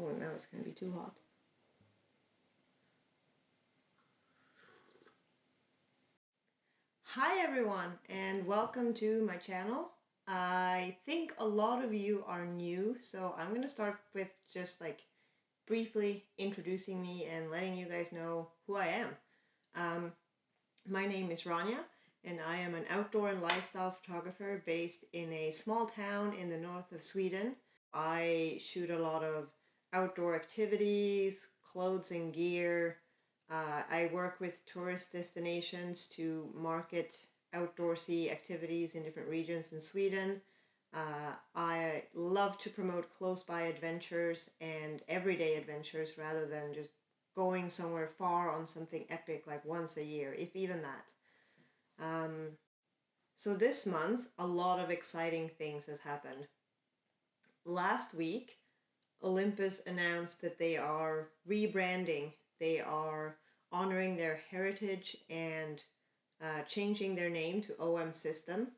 Oh, now it's going to be too hot. Hi everyone, and welcome to my channel. I think a lot of you are new, so I'm going to start with just like briefly introducing me and letting you guys know who I am. My name is Rania, and I am an outdoor and lifestyle photographer based in a small town in the north of Sweden. I shoot a lot of outdoor activities, clothes and gear. I work with tourist destinations to market outdoorsy activities in different regions in Sweden. I love to promote close-by adventures and everyday adventures rather than just going somewhere far on something epic like once a year, if even that. So this month, a lot of exciting things has happened. Last week, Olympus announced that they are rebranding. They are honoring their heritage and changing their name to OM System,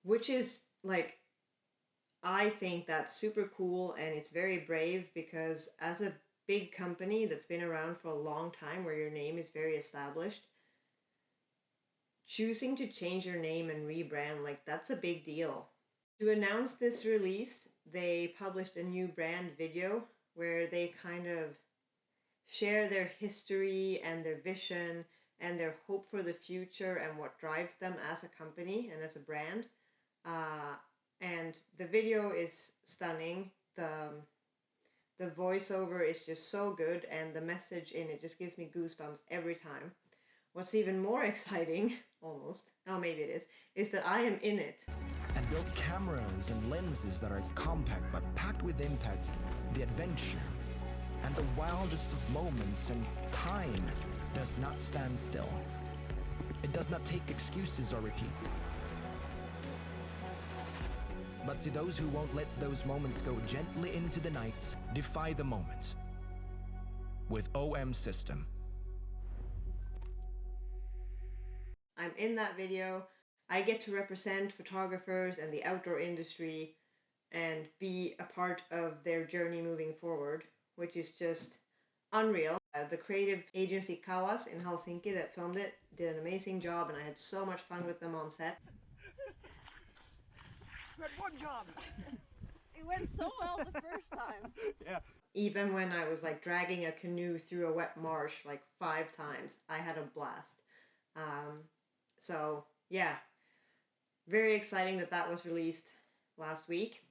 which is like, I think that's super cool and it's very brave because as a big company that's been around for a long time where your name is very established, choosing to change your name and rebrand, like that's a big deal. To announce this release, they published a new brand video where they kind of share their history and their vision and their hope for the future and what drives them as a company and as a brand. And the video is stunning. The voiceover is just so good, and the message in it just gives me goosebumps every time. What's even more exciting, almost, oh maybe it is that I am in it. And build cameras and lenses that are compact but packed with impact, the adventure, and the wildest of moments, and time does not stand still. It does not take excuses or repeat. But to those who won't let those moments go gently into the night, defy the moment with OM System. I'm in that video. I get to represent photographers and the outdoor industry and be a part of their journey moving forward, which is just unreal. The creative agency Kawas in Helsinki that filmed it did an amazing job, and I had so much fun with them on set. You had one job! It went so well the first time. Yeah. Even when I was like dragging a canoe through a wet marsh like 5 times, I had a blast. So yeah, very exciting that that was released last week.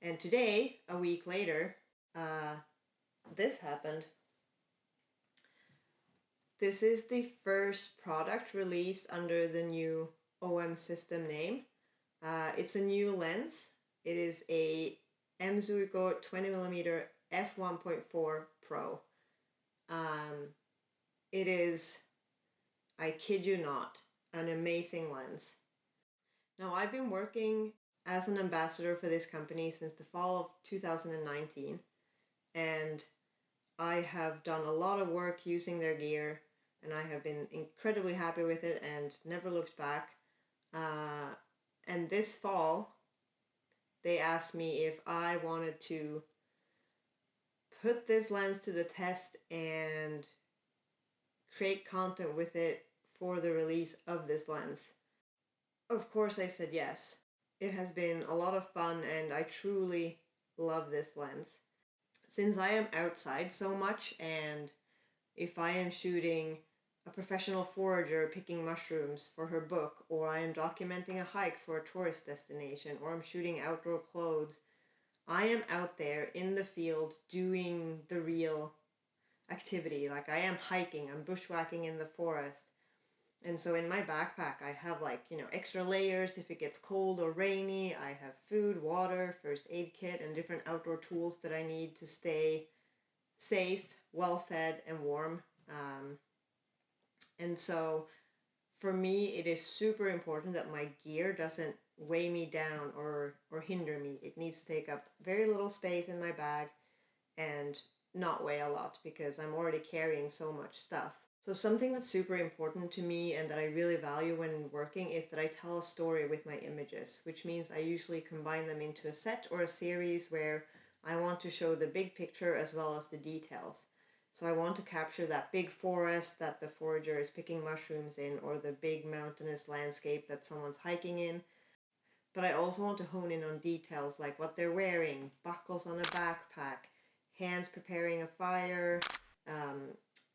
And today, a week later, this happened. This is the first product released under the new OM System name. It's a new lens. It is a M.Zuiko 20mm F1.4 Pro. It is, I kid you not, an amazing lens. Now, I've been working as an ambassador for this company since the fall of 2019, and I have done a lot of work using their gear, and I have been incredibly happy with it and never looked back. And this fall, they asked me if I wanted to put this lens to the test and create content with it for the release of this lens. Of course I said yes. It has been a lot of fun and I truly love this lens. Since I am outside so much, and if I am shooting a professional forager picking mushrooms for her book, or I am documenting a hike for a tourist destination, or I'm shooting outdoor clothes, I am out there in the field doing the real activity. Like I am hiking, I'm bushwhacking in the forest. And so in my backpack I have like, extra layers if it gets cold or rainy. I have food, water, first aid kit, and different outdoor tools that I need to stay safe, well fed, and warm. And so for me it is super important that my gear doesn't weigh me down or hinder me. It needs to take up very little space in my bag and not weigh a lot because I'm already carrying so much stuff. So something that's super important to me and that I really value when working is that I tell a story with my images, which means I usually combine them into a set or a series where I want to show the big picture as well as the details. So I want to capture that big forest that the forager is picking mushrooms in, or the big mountainous landscape that someone's hiking in. But I also want to hone in on details like what they're wearing, buckles on a backpack, hands preparing a fire,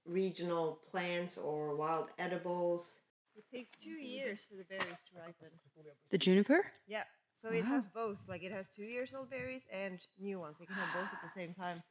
regional plants or wild edibles. It takes 2 years for the berries to ripen. The juniper? Yeah, so Wow. it has both. Like it has 2-year-old berries and new ones. You can have both at the same time.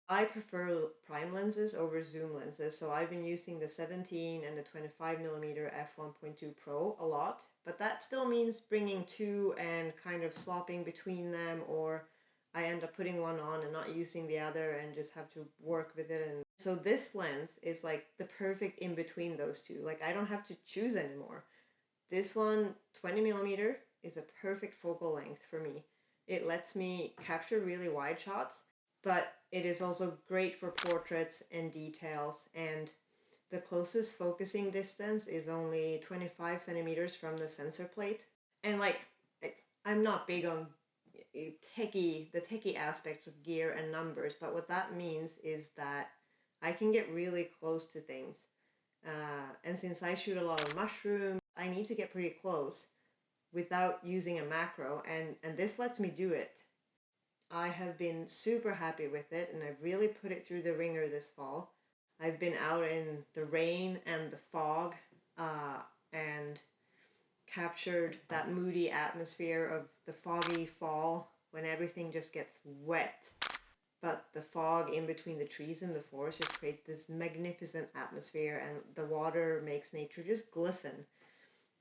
I prefer prime lenses over zoom lenses, so I've been using the 17 and the 25mm F1.2 Pro a lot, but that still means bringing two and kind of swapping between them, or I end up putting one on and not using the other and just have to work with it. And so this lens is like the perfect in between those two. Like I don't have to choose anymore. This one, 20mm, is a perfect focal length for me. It lets me capture really wide shots, but it is also great for portraits and details, and the closest focusing distance is only 25 centimeters from the sensor plate. And like, I'm not big on the techie aspects of gear and numbers, but what that means is that I can get really close to things. And since I shoot a lot of mushrooms, I need to get pretty close without using a macro, and this lets me do it. I have been super happy with it, and I've really put it through the ringer this fall. I've been out in the rain and the fog and captured that moody atmosphere of the foggy fall when everything just gets wet. But the fog in between the trees in the forest just creates this magnificent atmosphere, and the water makes nature just glisten.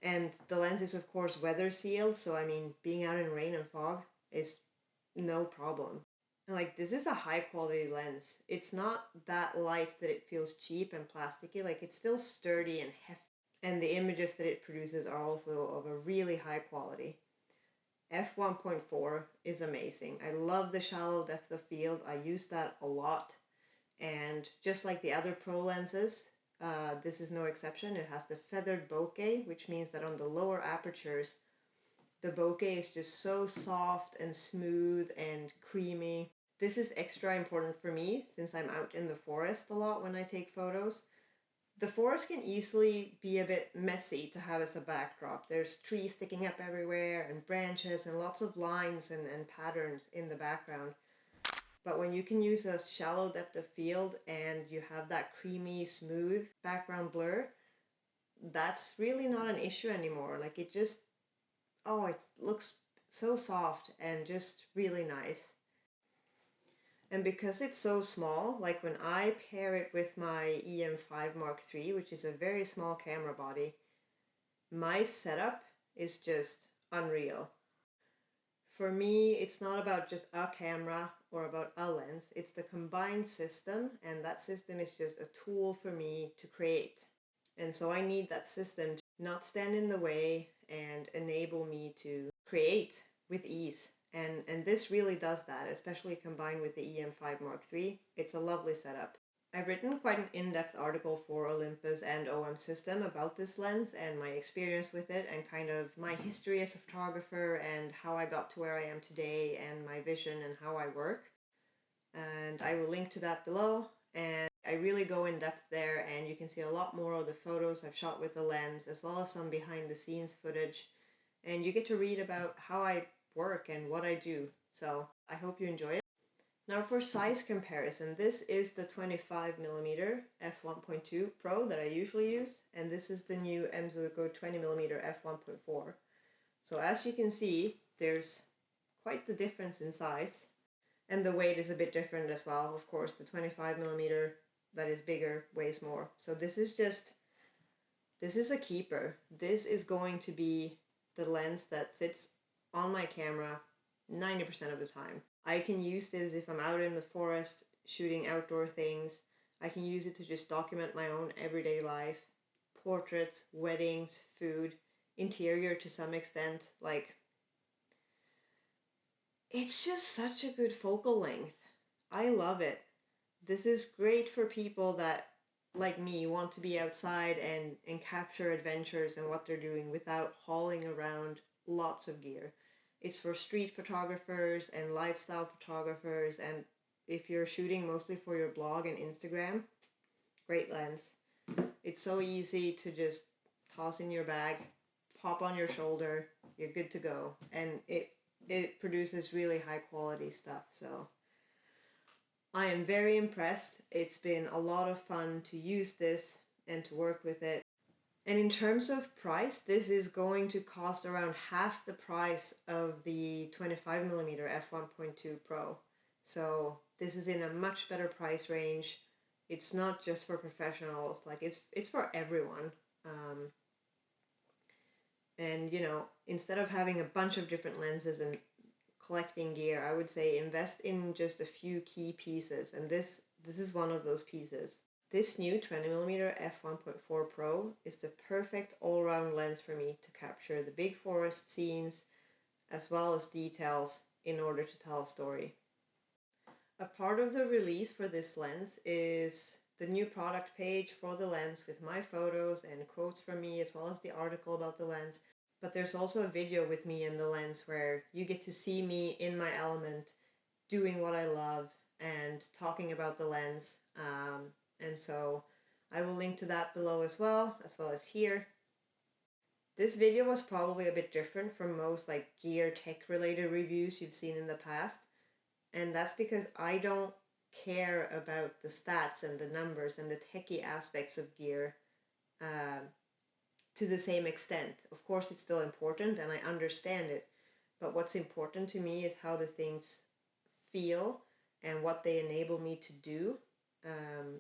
And the lens is of course weather sealed, so I mean being out in rain and fog is no problem. And like this is a high quality lens. It's not that light that it feels cheap and plasticky, like it's still sturdy and hefty. And the images that it produces are also of a really high quality. F1.4 is amazing. I love the shallow depth of field. I use that a lot. And just like the other pro lenses, this is no exception. It has the feathered bokeh, which means that on the lower apertures, the bokeh is just so soft and smooth and creamy. This is extra important for me since I'm out in the forest a lot when I take photos. The forest can easily be a bit messy to have as a backdrop. There's trees sticking up everywhere and branches and lots of lines and patterns in the background. But when you can use a shallow depth of field and you have that creamy, smooth background blur, that's really not an issue anymore. Like it just, oh, it looks so soft and just really nice. And because it's so small, like when I pair it with my EM5 Mark III, which is a very small camera body, my setup is just unreal. For me, it's not about just a camera or about a lens, it's the combined system, and that system is just a tool for me to create. And so I need that system to not stand in the way and enable me to create with ease. And this really does that, especially combined with the EM5 Mark III. It's a lovely setup. I've written quite an in-depth article for Olympus and OM System about this lens and my experience with it and kind of my history as a photographer and how I got to where I am today and my vision and how I work. And I will link to that below. And I really go in depth there, and you can see a lot more of the photos I've shot with the lens as well as some behind the scenes footage. And you get to read about how I work and what I do. So I hope you enjoy it. Now for size comparison, this is the 25mm F1.2 Pro that I usually use, and this is the new M.Zuiko 20mm F1.4. So as you can see, there's quite the difference in size, and the weight is a bit different as well. Of course, the 25mm that is bigger weighs more. So this is a keeper. This is going to be the lens that sits on my camera 90% of the time. I can use this if I'm out in the forest shooting outdoor things. I can use it to just document my own everyday life, portraits, weddings, food, interior to some extent. Like, it's just such a good focal length. I love it. This is great for people that like me, want to be outside and capture adventures and what they're doing without hauling around lots of gear. It's for street photographers and lifestyle photographers, and if you're shooting mostly for your blog and Instagram, great lens. It's so easy to just toss in your bag, pop on your shoulder, you're good to go. And it produces really high quality stuff. So I am very impressed. It's been a lot of fun to use this and to work with it. And in terms of price, this is going to cost around half the price of the 25mm F1.2 Pro. So this is in a much better price range. It's not just for professionals, like it's for everyone. And you know, instead of having a bunch of different lenses and collecting gear, I would say invest in just a few key pieces, and this is one of those pieces. This new 20mm F1.4 Pro is the perfect all-round lens for me to capture the big forest scenes as well as details in order to tell a story. A part of the release for this lens is the new product page for the lens with my photos and quotes from me, as well as the article about the lens. But there's also a video with me and the lens where you get to see me in my element doing what I love and talking about the lens. And so I will link to that below as well as here. This video was probably a bit different from most like gear tech related reviews you've seen in the past. And that's because I don't care about the stats and the numbers and the techie aspects of gear to the same extent. Of course, it's still important and I understand it. But what's important to me is how the things feel and what they enable me to do.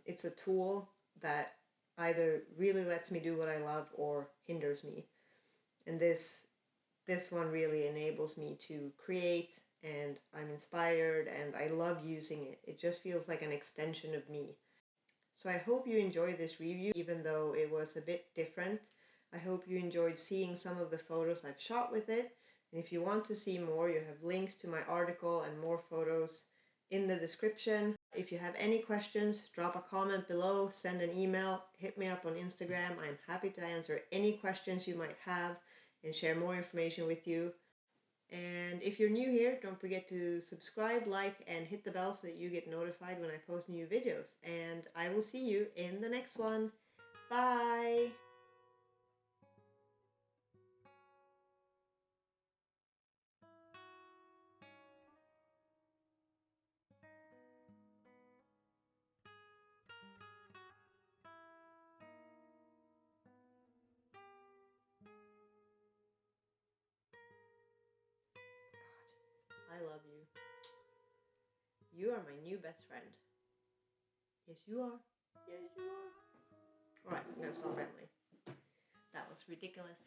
It's a tool that either really lets me do what I love or hinders me. And this one really enables me to create, and I'm inspired and I love using it. It just feels like an extension of me. So I hope you enjoyed this review, even though it was a bit different. I hope you enjoyed seeing some of the photos I've shot with it. And if you want to see more, you have links to my article and more photos in the description. If you have any questions, drop a comment below, send an email, hit me up on Instagram. I'm happy to answer any questions you might have and share more information with you. And if you're new here, don't forget to subscribe, like, and hit the bell so that you get notified when I post new videos. And I will see you in the next one. Bye! I love you. You are my new best friend. Yes, you are. Yes, you are. Alright, I'm gonna stop rambling. That was ridiculous.